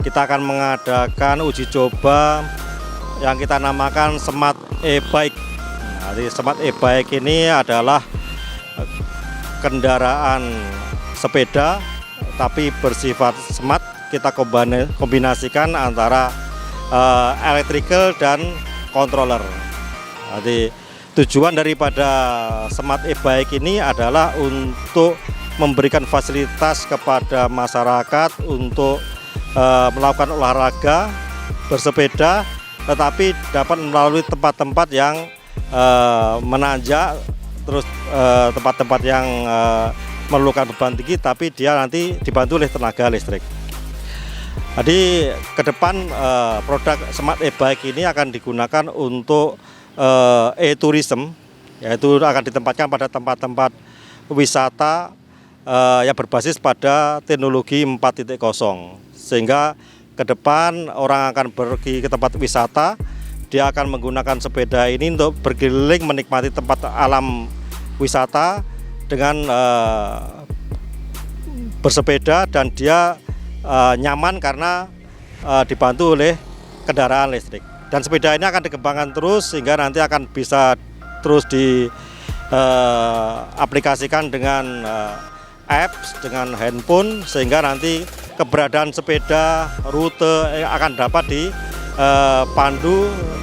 kita akan mengadakan uji coba yang kita namakan Smart E-Bike. Nah, jadi Smart E-Bike ini adalah kendaraan sepeda tapi bersifat smart. Kita kombinasikan antara electrical dan controller. Jadi tujuan daripada Smart E-Bike ini adalah untuk memberikan fasilitas kepada masyarakat untuk melakukan olahraga bersepeda, tetapi dapat melalui tempat-tempat yang menanjak, terus tempat-tempat yang memerlukan beban tinggi, tapi dia nanti dibantu oleh tenaga listrik. Jadi ke depan produk Smart E-Bike ini akan digunakan untuk e-tourism, yaitu akan ditempatkan pada tempat-tempat wisata yang berbasis pada teknologi 4.0, sehingga ke depan orang akan pergi ke tempat wisata, dia akan menggunakan sepeda ini untuk berkeliling menikmati tempat alam wisata dengan bersepeda, dan dia nyaman karena dibantu oleh kendaraan listrik. Dan sepeda ini akan dikembangkan terus sehingga nanti akan bisa terus diaplikasikan dengan apps, dengan handphone, sehingga nanti keberadaan sepeda, rute akan dapat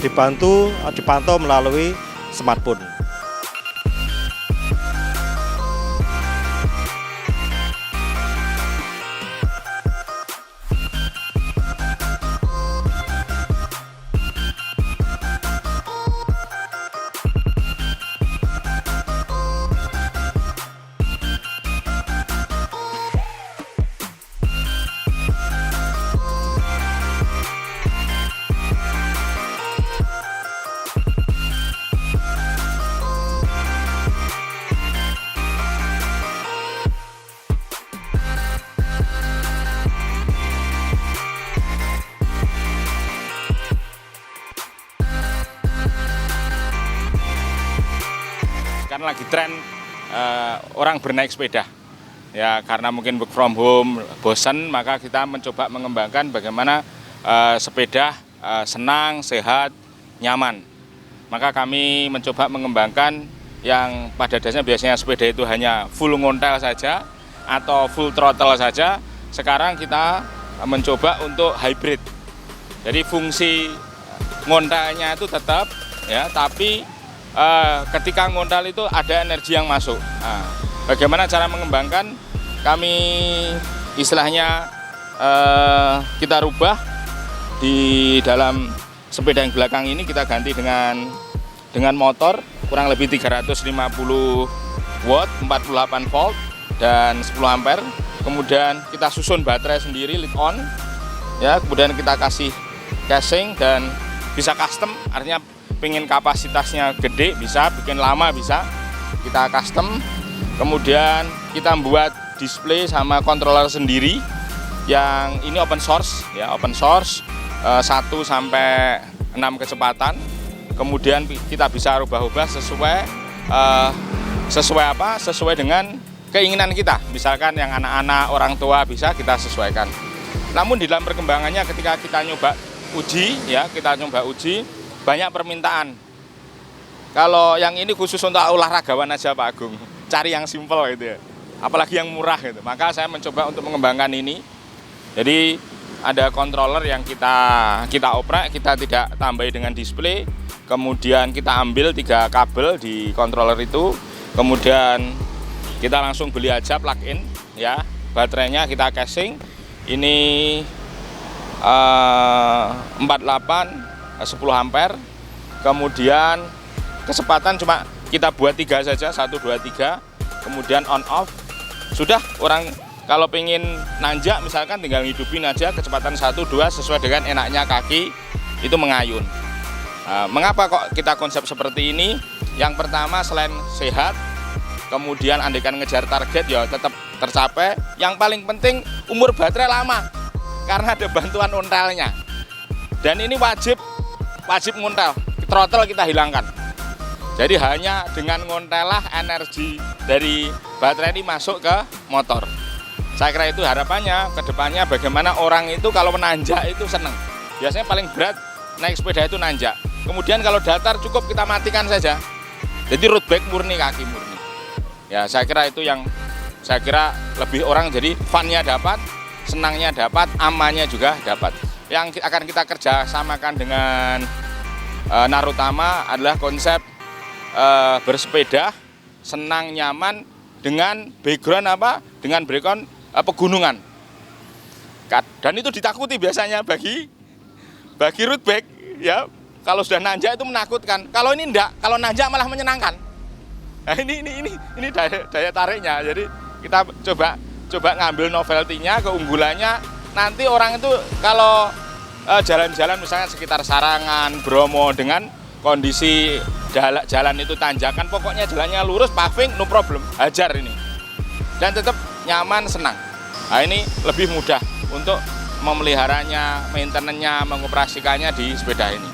dipantau melalui smartphone. Karena lagi tren orang bernaik sepeda, ya karena mungkin work from home, bosan, maka kita mencoba mengembangkan bagaimana sepeda senang, sehat, nyaman. Maka kami mencoba mengembangkan yang pada dasarnya biasanya sepeda itu hanya full ngontel saja atau full throttle saja. Sekarang kita mencoba untuk hybrid. Jadi fungsi ngontelnya itu tetap, ya, tapi ketika ngontel itu ada energi yang masuk. Nah, bagaimana cara mengembangkan? Kami istilahnya kita rubah di dalam sepeda yang belakang ini, kita ganti dengan motor kurang lebih 350 watt, 48 volt dan 10 ampere. Kemudian kita susun baterai sendiri lead on, ya. Kemudian kita kasih casing dan bisa custom, artinya pengen kapasitasnya gede bisa, bikin lama bisa, kita custom. Kemudian kita membuat display sama controller sendiri yang ini open source, ya, open source 1 sampai 6 kecepatan. Kemudian kita bisa rubah-ubah sesuai dengan keinginan kita. Misalkan yang anak-anak, orang tua bisa kita sesuaikan. Namun di dalam perkembangannya ketika kita nyoba uji, ya, banyak permintaan. Kalau yang ini khusus untuk olahragawan aja Pak Agung, cari yang simple gitu ya, apalagi yang murah gitu. Maka saya mencoba untuk mengembangkan ini. Jadi ada controller yang kita oprek, kita tidak tambahi dengan display. Kemudian kita ambil 3 kabel di controller itu. Kemudian kita langsung beli aja plug-in, ya. Baterainya kita casing. Ini 48 10 ampere, kemudian kecepatan cuma kita buat 3 saja, 1, 2, 3, kemudian on off. Sudah, orang kalau pengen nanjak misalkan tinggal hidupin aja kecepatan 1, 2 sesuai dengan enaknya kaki itu mengayun. Mengapa kok kita konsep seperti ini? Yang pertama, selain sehat, kemudian andaikan ngejar target ya tetap tercapai. Yang paling penting umur baterai lama karena ada bantuan ontelnya. Dan ini wajib ngontel, throttle kita hilangkan. Jadi hanya dengan ngontel lah energi dari baterai ini masuk ke motor. Saya kira itu harapannya ke depannya bagaimana orang itu kalau menanjak itu senang. Biasanya paling berat naik sepeda itu nanjak. Kemudian kalau datar cukup kita matikan saja. Jadi road bike murni, kaki murni. Ya saya kira itu yang saya kira lebih orang jadi fun-nya dapat, senangnya dapat, amannya juga dapat. Yang akan kita kerjasamakan dengan Narutama adalah konsep bersepeda senang nyaman dengan background apa? Dengan background pegunungan. Dan itu ditakuti biasanya bagi road bike ya. Kalau sudah nanjak itu menakutkan. Kalau ini enggak, kalau nanjak malah menyenangkan. Nah, ini daya tariknya. Jadi kita coba ngambil novelty-nya, keunggulannya. Nanti orang itu kalau jalan-jalan misalnya sekitar Sarangan, Bromo dengan kondisi jalan itu tanjakan, pokoknya jalannya lurus, paving, no problem, hajar ini. Dan tetap nyaman, senang. Nah, ini lebih mudah untuk memeliharanya, maintenance-nya, mengoperasikannya di sepeda ini.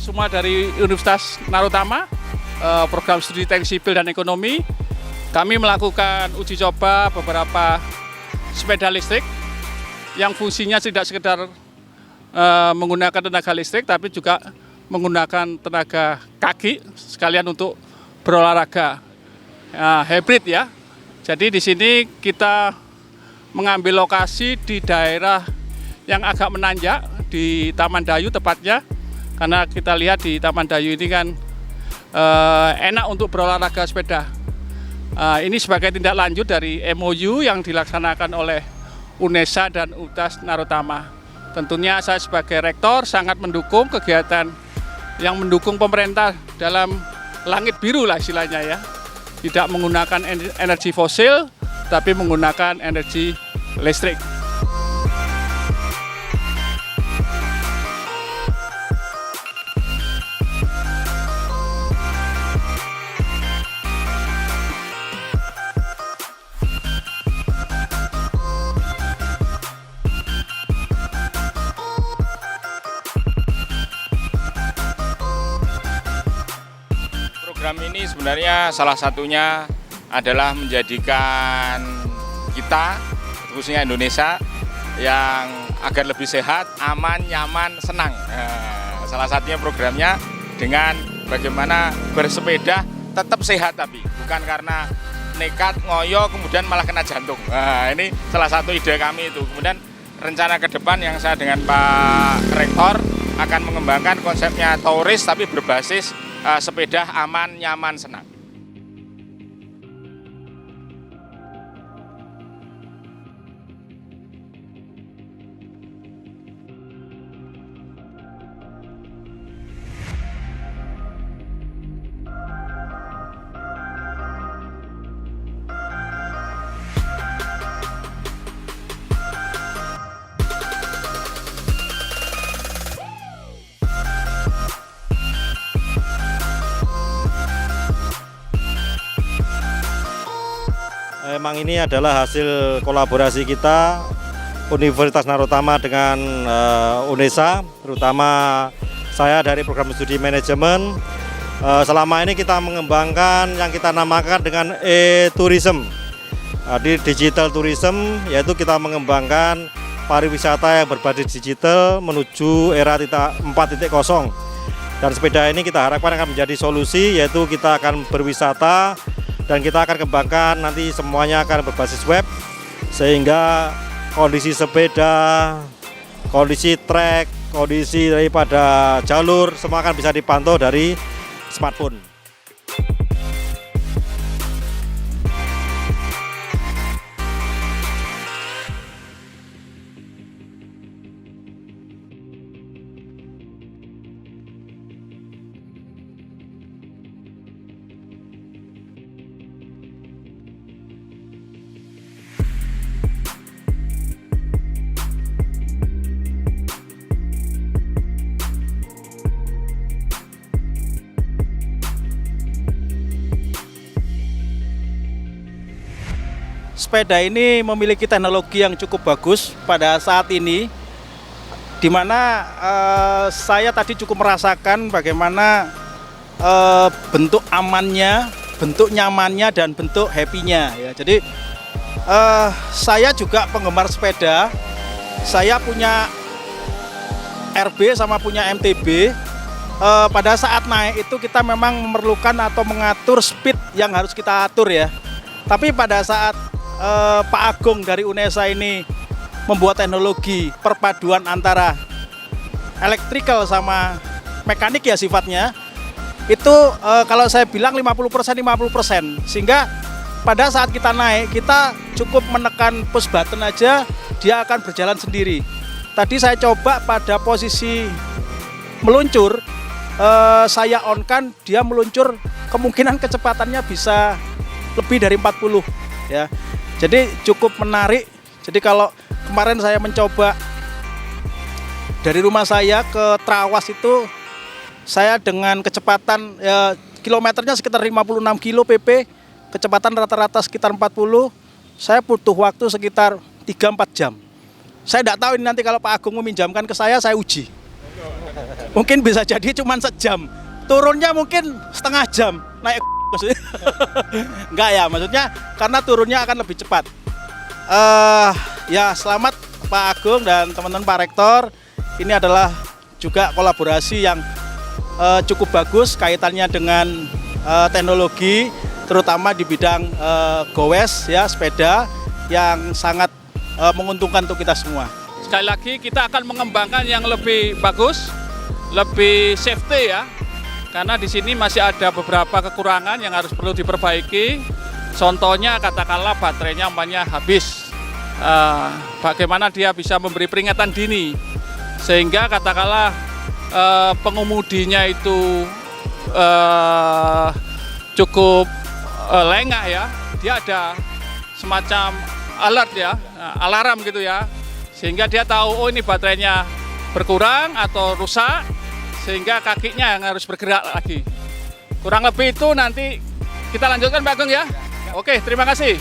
Semua dari Universitas Narutama, program studi teknik sipil dan ekonomi. Kami melakukan uji coba beberapa sepeda listrik yang fungsinya tidak sekedar menggunakan tenaga listrik, tapi juga menggunakan tenaga kaki sekalian untuk berolahraga hybrid ya. Jadi di sini kita mengambil lokasi di daerah yang agak menanjak di Taman Dayu tepatnya. Karena kita lihat di Taman Dayu ini kan enak untuk berolahraga sepeda. Ini sebagai tindak lanjut dari MOU yang dilaksanakan oleh UNESA dan Universitas Narutama. Tentunya saya sebagai rektor sangat mendukung kegiatan yang mendukung pemerintah dalam langit biru lah istilahnya ya. Tidak menggunakan energi fosil, tapi menggunakan energi listrik. Program ini sebenarnya salah satunya adalah menjadikan kita, khususnya Indonesia, yang agar lebih sehat, aman, nyaman, senang. Nah, salah satunya programnya dengan bagaimana bersepeda tetap sehat, tapi bukan karena nekat, ngoyo, kemudian malah kena jantung. Nah, ini salah satu ide kami itu. Kemudian rencana ke depan yang saya dengan Pak Rektor akan mengembangkan konsepnya touris tapi berbasis sepeda aman, nyaman, senang. Memang ini adalah hasil kolaborasi kita Universitas Narutama dengan UNESA, terutama saya dari program studi manajemen. Selama ini kita mengembangkan yang kita namakan dengan e-tourism, di digital tourism, yaitu kita mengembangkan pariwisata yang berbasis digital menuju era 4.0. Dan sepeda ini kita harapkan akan menjadi solusi, yaitu kita akan berwisata dan kita akan kembangkan nanti semuanya akan berbasis web, sehingga kondisi sepeda, kondisi trek, kondisi daripada jalur semua akan bisa dipantau dari smartphone. sepeda ini memiliki teknologi yang cukup bagus pada saat ini, di mana saya tadi cukup merasakan bagaimana bentuk amannya, bentuk nyamannya, dan bentuk happy-nya ya. Jadi saya juga penggemar sepeda. Saya punya RB sama punya MTB. Pada saat naik itu kita memang memerlukan atau mengatur speed yang harus kita atur ya. Tapi pada saat Pak Agung dari UNESA ini membuat teknologi perpaduan antara elektrikal sama mekanik ya sifatnya, itu kalau saya bilang 50% sehingga pada saat kita naik kita cukup menekan push button aja, dia akan berjalan sendiri. Tadi saya coba pada posisi meluncur, saya on kan, dia meluncur, kemungkinan kecepatannya bisa lebih dari 40 ya. Jadi cukup menarik. Jadi kalau kemarin saya mencoba dari rumah saya ke Trawas itu, saya dengan kecepatan kilometernya sekitar 56 kilo pp, kecepatan rata-rata sekitar 40, saya butuh waktu sekitar 3-4 jam. Saya tidak tahu ini nanti kalau Pak Agung meminjamkan ke saya uji. Mungkin bisa jadi cuma sejam, turunnya mungkin setengah jam, naik maksudnya. Enggak ya, maksudnya karena turunnya akan lebih cepat. Ya selamat Pak Agung dan teman-teman Pak Rektor. Ini adalah juga kolaborasi yang cukup bagus kaitannya dengan teknologi, terutama di bidang gowes ya, sepeda yang sangat menguntungkan untuk kita semua. Sekali lagi kita akan mengembangkan yang lebih bagus, lebih safety ya. Karena di sini masih ada beberapa kekurangan yang harus perlu diperbaiki. Contohnya katakanlah baterainya umpamanya habis. Bagaimana dia bisa memberi peringatan dini sehingga katakanlah pengemudinya itu cukup lengah ya. Dia ada semacam alert ya, alarm gitu ya. Sehingga dia tahu oh ini baterainya berkurang atau rusak, sehingga kakinya yang harus bergerak lagi. Kurang lebih itu nanti kita lanjutkan Pak Agung ya. Oke, terima kasih.